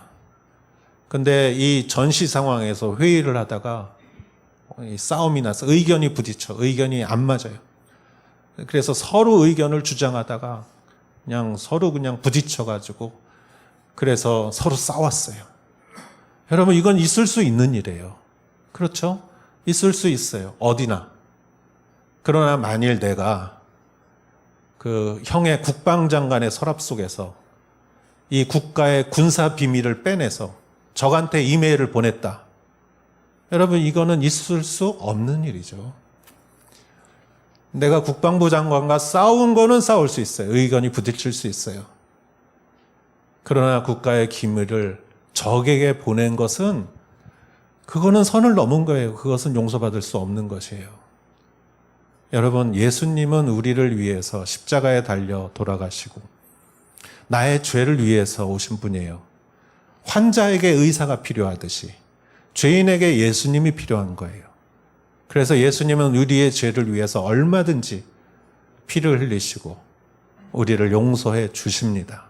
D: 근데 이 전시 상황에서 회의를 하다가 싸움이 나서 의견이 부딪혀. 의견이 안 맞아요. 그래서 서로 의견을 주장하다가 서로 부딪혀가지고 그래서 서로 싸웠어요. 여러분, 이건 있을 수 있는 일이에요. 그렇죠? 있을 수 있어요. 어디나. 그러나 만일 내가 그 형의 국방장관의 서랍 속에서 이 국가의 군사 비밀을 빼내서 적한테 이메일을 보냈다. 여러분, 이거는 있을 수 없는 일이죠. 내가 국방부 장관과 싸운 거는 싸울 수 있어요. 의견이 부딪힐 수 있어요. 그러나 국가의 기밀을 적에게 보낸 것은, 그거는 선을 넘은 거예요. 그것은 용서받을 수 없는 것이에요. 여러분, 예수님은 우리를 위해서 십자가에 달려 돌아가시고 나의 죄를 위해서 오신 분이에요. 환자에게 의사가 필요하듯이 죄인에게 예수님이 필요한 거예요. 그래서 예수님은 우리의 죄를 위해서 얼마든지 피를 흘리시고 우리를 용서해 주십니다.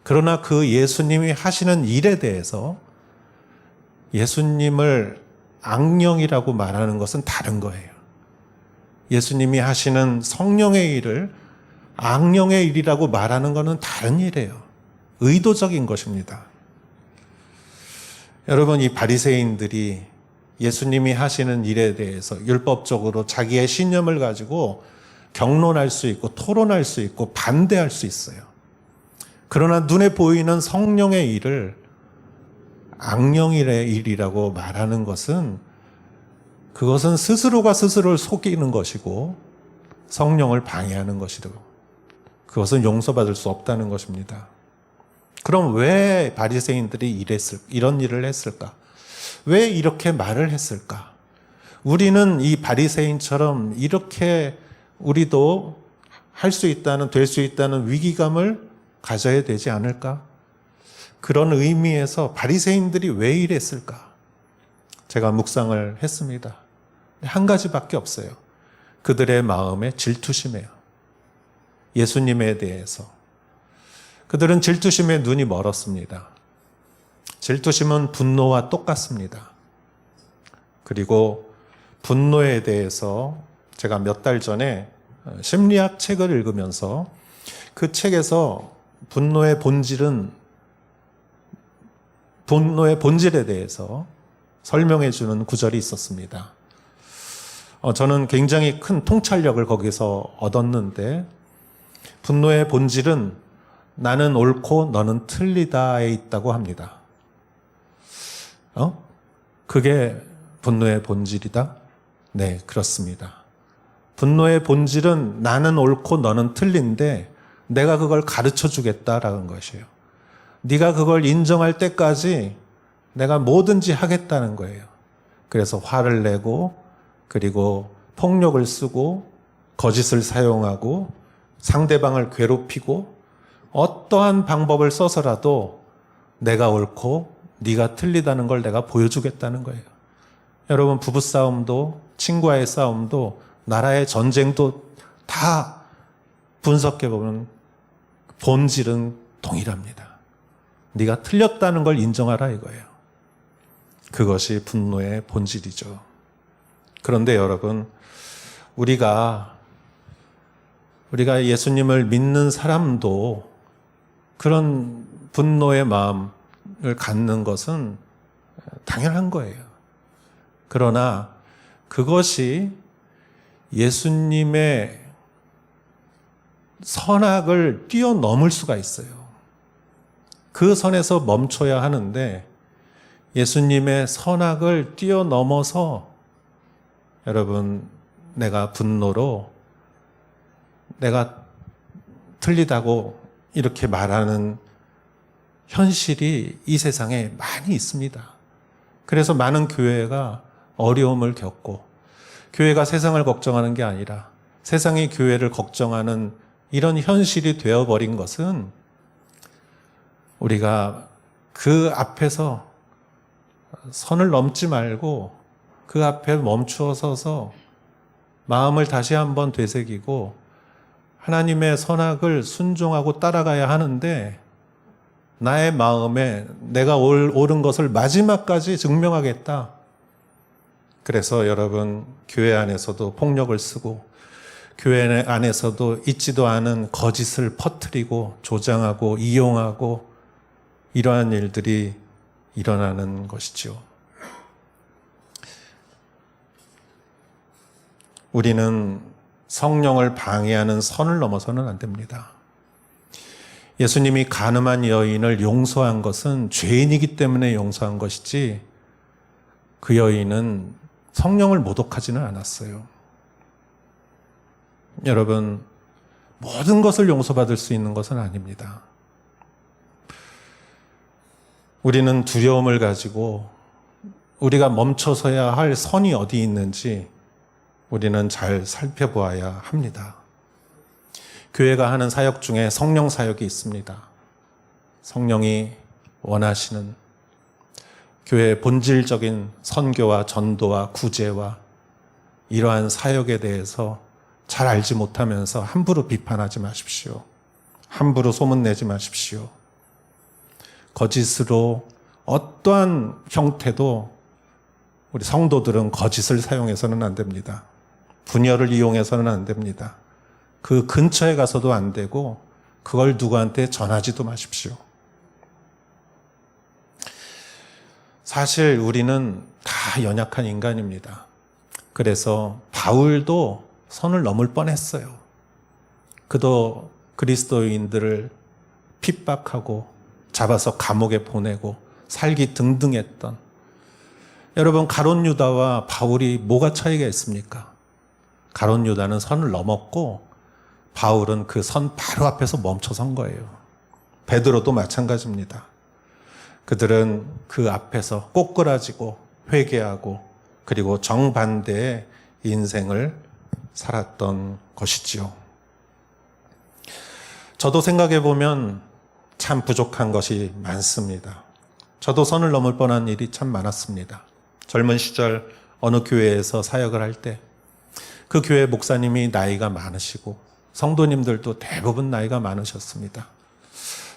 D: 그러나 그 예수님이 하시는 일에 대해서 예수님을 악령이라고 말하는 것은 다른 거예요. 예수님이 하시는 성령의 일을 악령의 일이라고 말하는 것은 다른 일이에요. 의도적인 것입니다. 여러분, 이 바리새인들이 예수님이 하시는 일에 대해서 율법적으로 자기의 신념을 가지고 경론할 수 있고 토론할 수 있고 반대할 수 있어요. 그러나 눈에 보이는 성령의 일을 악령의 일이라고 말하는 것은, 그것은 스스로가 스스로를 속이는 것이고 성령을 방해하는 것이고 그것은 용서받을 수 없다는 것입니다. 그럼 왜 바리새인들이 이런 일을 했을까? 왜 이렇게 말을 했을까? 우리는 이 바리새인처럼 이렇게 우리도 할 수 있다는, 될 수 있다는 위기감을 가져야 되지 않을까? 그런 의미에서 바리새인들이 왜 이랬을까? 제가 묵상을 했습니다. 한 가지밖에 없어요. 그들의 마음에 질투심이에요. 예수님에 대해서. 그들은 질투심에 눈이 멀었습니다. 질투심은 분노와 똑같습니다. 그리고 분노에 대해서 제가 몇 달 전에 심리학 책을 읽으면서 그 책에서 분노의 본질에 대해서 설명해 주는 구절이 있었습니다. 저는 굉장히 큰 통찰력을 거기서 얻었는데, 분노의 본질은 나는 옳고 너는 틀리다에 있다고 합니다. 그게 분노의 본질이다? 네, 그렇습니다. 분노의 본질은 나는 옳고 너는 틀린데 내가 그걸 가르쳐 주겠다라는 것이에요. 네가 그걸 인정할 때까지 내가 뭐든지 하겠다는 거예요. 그래서 화를 내고, 그리고 폭력을 쓰고, 거짓을 사용하고, 상대방을 괴롭히고, 어떠한 방법을 써서라도 내가 옳고 네가 틀리다는 걸 내가 보여주겠다는 거예요. 여러분, 부부싸움도, 친구와의 싸움도, 나라의 전쟁도 다 분석해보면 본질은 동일합니다. 네가 틀렸다는 걸 인정하라 이거예요. 그것이 분노의 본질이죠. 그런데 여러분, 우리가 우리가 예수님을 믿는 사람도 그런 분노의 마음을 갖는 것은 당연한 거예요. 그러나 그것이 예수님의 선악을 뛰어넘을 수가 있어요. 그 선에서 멈춰야 하는데 예수님의 선악을 뛰어넘어서 여러분 내가 분노로 내가 틀리다고 이렇게 말하는 현실이 이 세상에 많이 있습니다. 그래서 많은 교회가 어려움을 겪고 교회가 세상을 걱정하는 게 아니라 세상이 교회를 걱정하는 이런 현실이 되어버린 것은 우리가 그 앞에서 선을 넘지 말고 그 앞에 멈추어 서서 마음을 다시 한번 되새기고 하나님의 선악을 순종하고 따라가야 하는데 나의 마음에 내가 옳은 것을 마지막까지 증명하겠다. 그래서 여러분 교회 안에서도 폭력을 쓰고 교회 안에서도 있지도 않은 거짓을 퍼뜨리고 조장하고 이용하고 이러한 일들이 일어나는 것이죠. 우리는 성령을 방해하는 선을 넘어서는 안 됩니다. 예수님이 간음한 여인을 용서한 것은 죄인이기 때문에 용서한 것이지 그 여인은 성령을 모독하지는 않았어요. 여러분, 모든 것을 용서받을 수 있는 것은 아닙니다. 우리는 두려움을 가지고 우리가 멈춰서야 할 선이 어디 있는지 우리는 잘 살펴보아야 합니다. 교회가 하는 사역 중에 성령 사역이 있습니다. 성령이 원하시는 교회의 본질적인 선교와 전도와 구제와 이러한 사역에 대해서 잘 알지 못하면서 함부로 비판하지 마십시오. 함부로 소문내지 마십시오. 거짓으로 어떠한 형태도 우리 성도들은 거짓을 사용해서는 안 됩니다. 분열을 이용해서는 안 됩니다. 그 근처에 가서도 안 되고 그걸 누구한테 전하지도 마십시오. 사실 우리는 다 연약한 인간입니다. 그래서 바울도 선을 넘을 뻔했어요. 그도 그리스도인들을 핍박하고 잡아서 감옥에 보내고 살기 등등했던 여러분 가룟 유다와 바울이 뭐가 차이가 있습니까? 가룟 유다는 선을 넘었고 바울은 그 선 바로 앞에서 멈춰선 거예요. 베드로도 마찬가지입니다. 그들은 그 앞에서 꼬꾸라지고 회개하고 그리고 정반대의 인생을 살았던 것이지요. 저도 생각해 보면 참 부족한 것이 많습니다. 저도 선을 넘을 뻔한 일이 참 많았습니다. 젊은 시절 어느 교회에서 사역을 할 때 그 교회 목사님이 나이가 많으시고 성도님들도 대부분 나이가 많으셨습니다.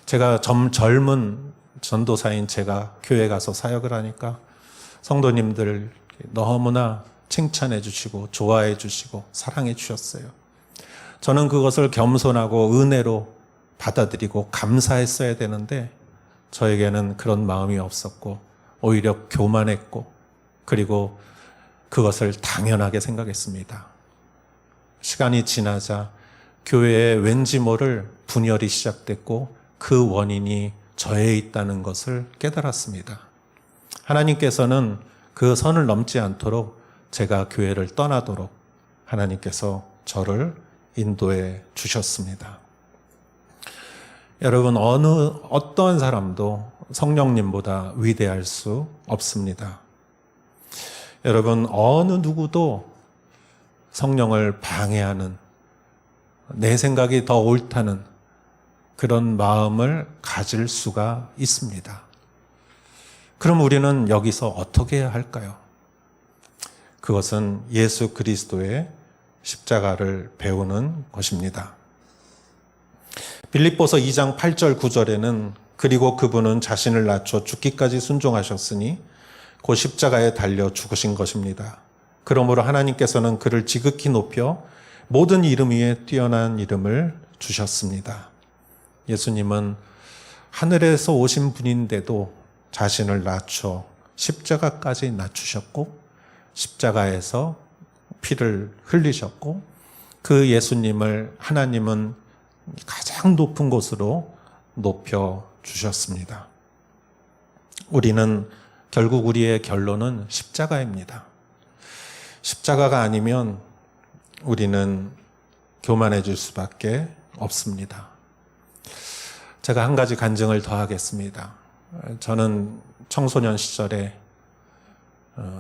D: 제가 젊은 전도사인 제가 교회 가서 사역을 하니까 성도님들 너무나 칭찬해 주시고 좋아해 주시고 사랑해 주셨어요. 저는 그것을 겸손하고 은혜로 받아들이고 감사했어야 되는데 저에게는 그런 마음이 없었고 오히려 교만했고 그리고 그것을 당연하게 생각했습니다. 시간이 지나자 교회에 왠지 모를 분열이 시작됐고 그 원인이 저에 있다는 것을 깨달았습니다. 하나님께서는 그 선을 넘지 않도록 제가 교회를 떠나도록 하나님께서 저를 인도해 주셨습니다. 여러분, 어떤 사람도 성령님보다 위대할 수 없습니다. 여러분, 어느 누구도 성령을 방해하는 내 생각이 더 옳다는 그런 마음을 가질 수가 있습니다. 그럼 우리는 여기서 어떻게 해야 할까요? 그것은 예수 그리스도의 십자가를 배우는 것입니다. 빌립보서 2장 8절 9절에는 그리고 그분은 자신을 낮춰 죽기까지 순종하셨으니 곧 십자가에 달려 죽으신 것입니다. 그러므로 하나님께서는 그를 지극히 높여 모든 이름 위에 뛰어난 이름을 주셨습니다. 예수님은 하늘에서 오신 분인데도 자신을 낮춰 십자가까지 낮추셨고 십자가에서 피를 흘리셨고 그 예수님을 하나님은 가장 높은 곳으로 높여 주셨습니다. 우리는 결국 우리의 결론은 십자가입니다. 십자가가 아니면 우리는 교만해질 수밖에 없습니다. 제가 한 가지 간증을 더 하겠습니다. 저는 청소년 시절에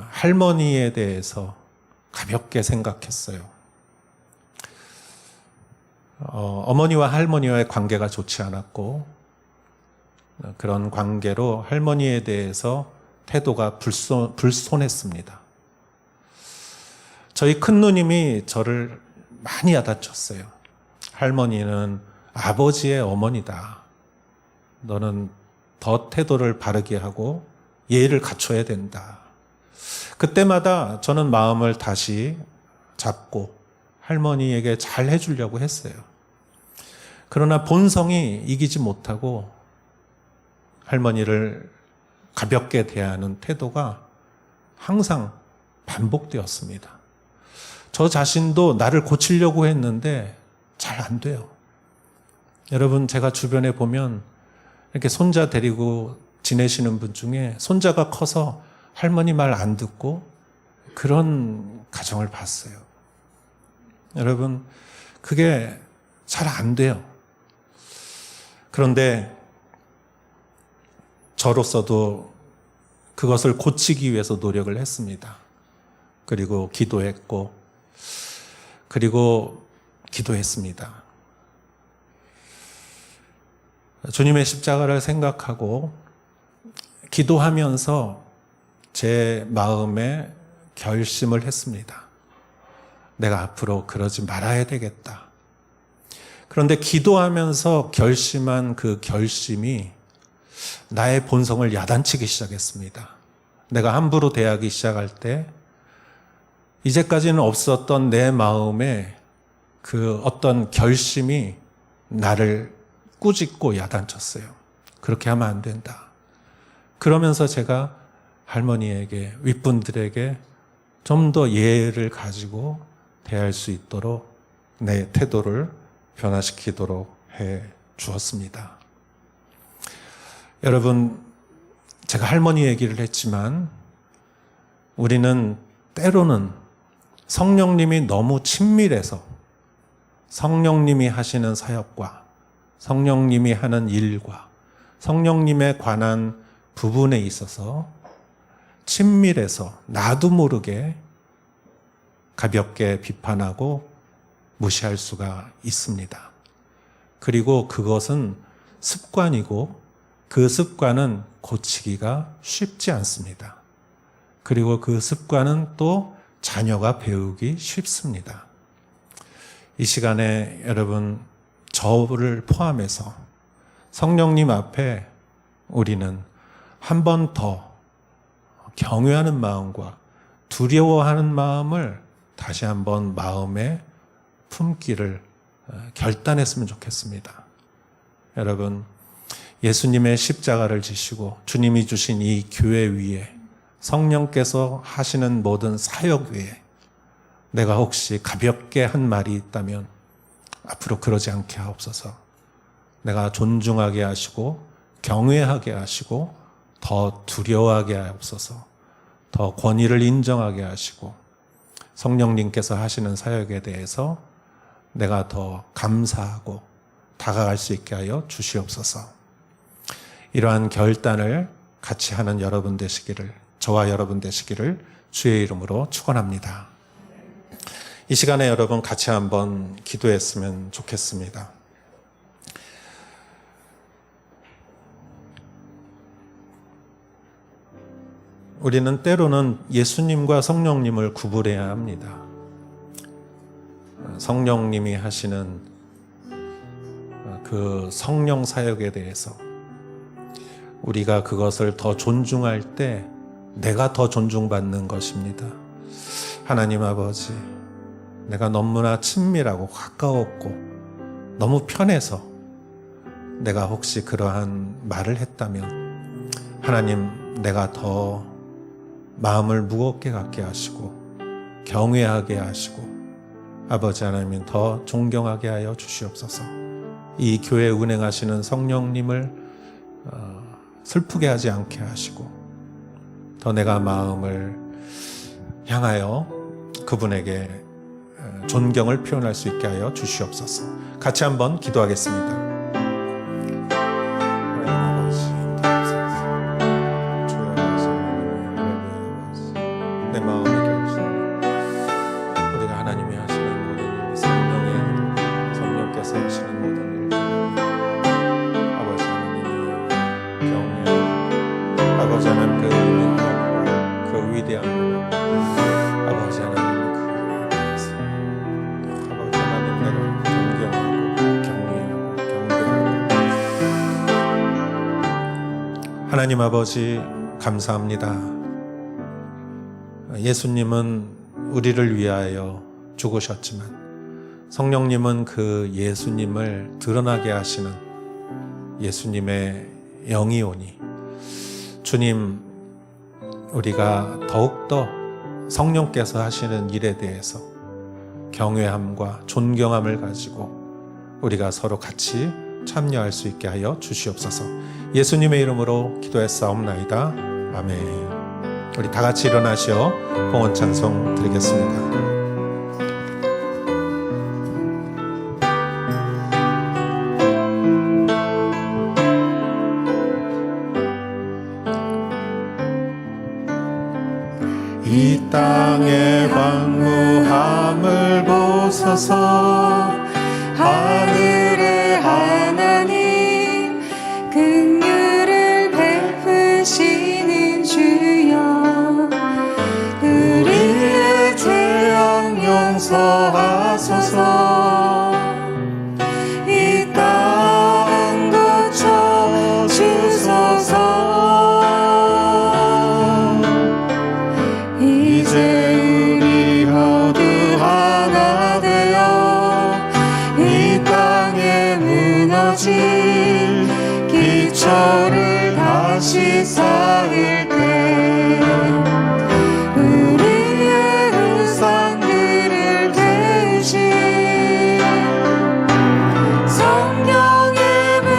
D: 할머니에 대해서 가볍게 생각했어요. 어머니와 할머니와의 관계가 좋지 않았고 그런 관계로 할머니에 대해서 태도가 불손했습니다. 저희 큰 누님이 저를 많이 야단쳤어요. 할머니는 아버지의 어머니다. 너는 더 태도를 바르게 하고 예의를 갖춰야 된다. 그때마다 저는 마음을 다시 잡고 할머니에게 잘 해주려고 했어요. 그러나 본성이 이기지 못하고 할머니를 가볍게 대하는 태도가 항상 반복되었습니다. 저 자신도 나를 고치려고 했는데 잘 안 돼요. 여러분, 제가 주변에 보면 이렇게 손자 데리고 지내시는 분 중에 손자가 커서 할머니 말 안 듣고 그런 가정을 봤어요. 여러분, 그게 잘 안 돼요. 그런데 저로서도 그것을 고치기 위해서 노력을 했습니다. 그리고 기도했고, 그리고 기도했습니다. 주님의 십자가를 생각하고 기도하면서 제 마음에 결심을 했습니다. 내가 앞으로 그러지 말아야 되겠다. 그런데 기도하면서 결심한 그 결심이 나의 본성을 야단치기 시작했습니다. 내가 함부로 대하기 시작할 때 이제까지는 없었던 내 마음에 그 어떤 결심이 나를 꾸짖고 야단쳤어요. 그렇게 하면 안 된다. 그러면서 제가 할머니에게, 윗분들에게 좀 더 예의를 가지고 대할 수 있도록 내 태도를 변화시키도록 해 주었습니다. 여러분, 제가 할머니 얘기를 했지만 우리는 때로는 성령님이 너무 친밀해서 성령님이 하시는 사역과 성령님이 하는 일과 성령님에 관한 부분에 있어서 친밀해서 나도 모르게 가볍게 비판하고 무시할 수가 있습니다. 그리고 그것은 습관이고 그 습관은 고치기가 쉽지 않습니다. 그리고 그 습관은 또 자녀가 배우기 쉽습니다. 이 시간에 여러분, 저를 포함해서 성령님 앞에 우리는 한 번 더 경외하는 마음과 두려워하는 마음을 다시 한번 마음에 품기를 결단했으면 좋겠습니다. 여러분, 예수님의 십자가를 지시고 주님이 주신 이 교회 위에 성령께서 하시는 모든 사역 위에 내가 혹시 가볍게 한 말이 있다면 앞으로 그러지 않게 하옵소서. 내가 존중하게 하시고 경외하게 하시고 더 두려워하게 하옵소서. 더 권위를 인정하게 하시고 성령님께서 하시는 사역에 대해서 내가 더 감사하고 다가갈 수 있게 하여 주시옵소서. 이러한 결단을 같이 하는 여러분 되시기를, 저와 여러분 되시기를 주의 이름으로 축원합니다. 이 시간에 여러분 같이 한번 기도했으면 좋겠습니다. 우리는 때로는 예수님과 성령님을 구분해야 합니다. 성령님이 하시는 그 성령 사역에 대해서 우리가 그것을 더 존중할 때 내가 더 존중받는 것입니다. 하나님 아버지, 내가 너무나 친밀하고 가까웠고 너무 편해서 내가 혹시 그러한 말을 했다면 하나님, 내가 더 마음을 무겁게 갖게 하시고 경외하게 하시고 아버지 하나님 더 존경하게 하여 주시옵소서. 이 교회에 운행하시는 성령님을 슬프게 하지 않게 하시고 더 내가 마음을 향하여 그분에게 존경을 표현할 수 있게 하여 주시옵소서. 같이 한번 기도하겠습니다. 내 마음의 결심, 우리가 하나님이 하시는 모든 일, 성령께서 하시는 모든 일, 아버지 하나님이 경외하고 아버지 하나님 그 능력과 그 위대함, 아버지 하나님 그 위대해서 아버지 하나님 내가 존경하고 경외하고 경배하고 하나님 아버지 감사합니다. 예수님은 우리를 위하여 죽으셨지만 성령님은 그 예수님을 드러나게 하시는 예수님의 영이 오니 주님, 우리가 더욱더 성령께서 하시는 일에 대해서 경외함과 존경함을 가지고 우리가 서로 같이 참여할 수 있게 하여 주시옵소서. 예수님의 이름으로 기도했사옵나이다. 아멘. 우리 다 같이 일어나시어 봉헌 찬송 드리겠습니다. 이 땅의 황무함을 보소서.
B: 하늘의 하나님 긍휼을 베푸시는 주여 우리의 죄악 용서하소서. 이 땅 고쳐 주소서. 이제 우리 모두 하나 되어 이 땅에 무너진 기초를 다시 쌓을 때 우리의 우상들을 대신 성령의 불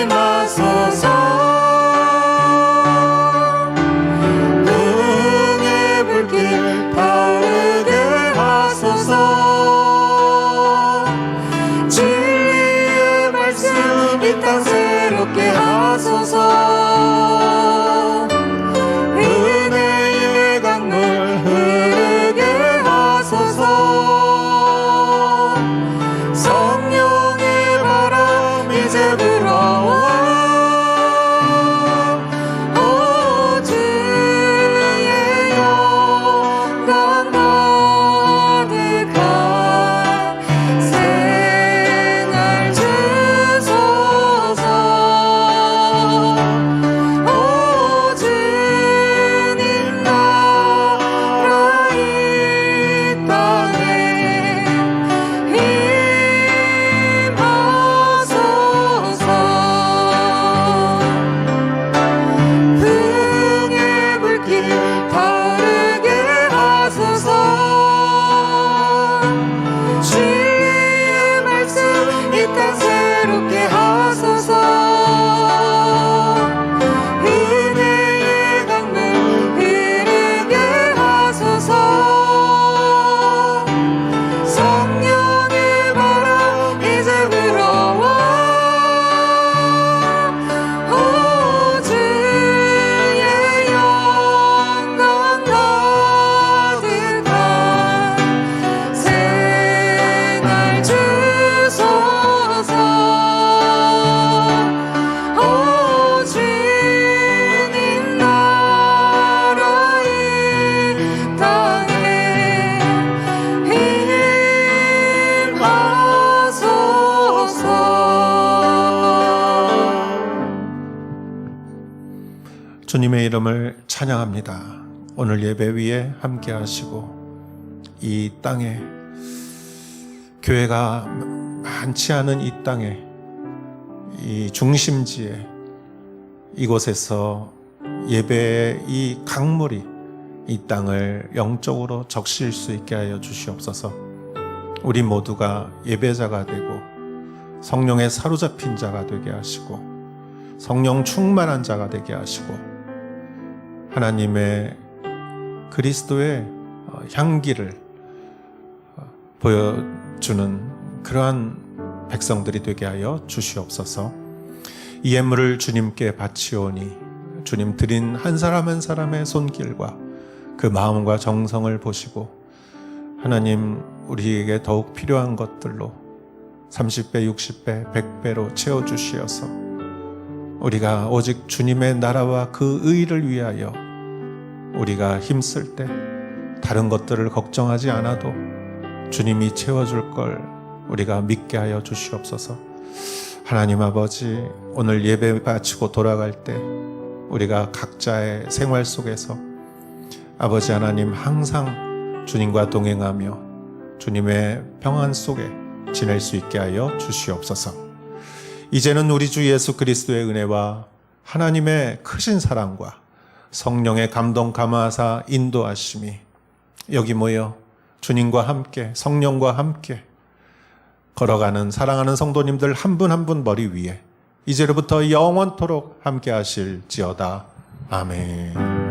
B: 임하소서. 능의 불길 타오르게 하소서. 진리의 말씀 이 땅 새롭게 하소서. 은혜의 강물 흐르게 하소서. 성령의 바람 이제 불어와 오 주의 영광 가득한 생활 주소서. 오 주님 나라 이 땅에 임하소서. 풍의 불길 타오르게 하소서. 진리의 말씀 이 땅 새롭게 하소서. 은혜의 강물 흐르게 하소서. 성령의 바람 이제 불어와 오 주의 영광 가득한 생활 주소서. 오 주님 나라 이 땅에 임하소서.
D: 주님의 이름을 찬양합니다. 오늘 예배 위에 함께 하시고 이 땅에, 교회가 많지 않은 이 땅에, 이 중심지에, 이곳에서 예배의 이 강물이 이 땅을 영적으로 적실 수 있게 하여 주시옵소서. 우리 모두가 예배자가 되고 성령에 사로잡힌 자가 되게 하시고 성령 충만한 자가 되게 하시고 하나님의 그리스도의 향기를 보여주는 그러한 백성들이 되게 하여 주시옵소서. 이 예물을 주님께 바치오니 주님 드린 한 사람 한 사람의 손길과 그 마음과 정성을 보시고 하나님 우리에게 더욱 필요한 것들로 30배, 60배, 100배로 채워주시어서 우리가 오직 주님의 나라와 그 의를 위하여 우리가 힘쓸 때 다른 것들을 걱정하지 않아도 주님이 채워줄 걸 우리가 믿게 하여 주시옵소서. 하나님 아버지, 오늘 예배 바치고 돌아갈 때 우리가 각자의 생활 속에서 아버지 하나님 항상 주님과 동행하며 주님의 평안 속에 지낼 수 있게 하여 주시옵소서. 이제는 우리 주 예수 그리스도의 은혜와 하나님의 크신 사랑과 성령의 감동 감화사 인도하심이 여기 모여 주님과 함께 성령과 함께 걸어가는 사랑하는 성도님들 한 분 한 분 머리 위에 이제로부터 영원토록 함께 하실지어다. 아멘.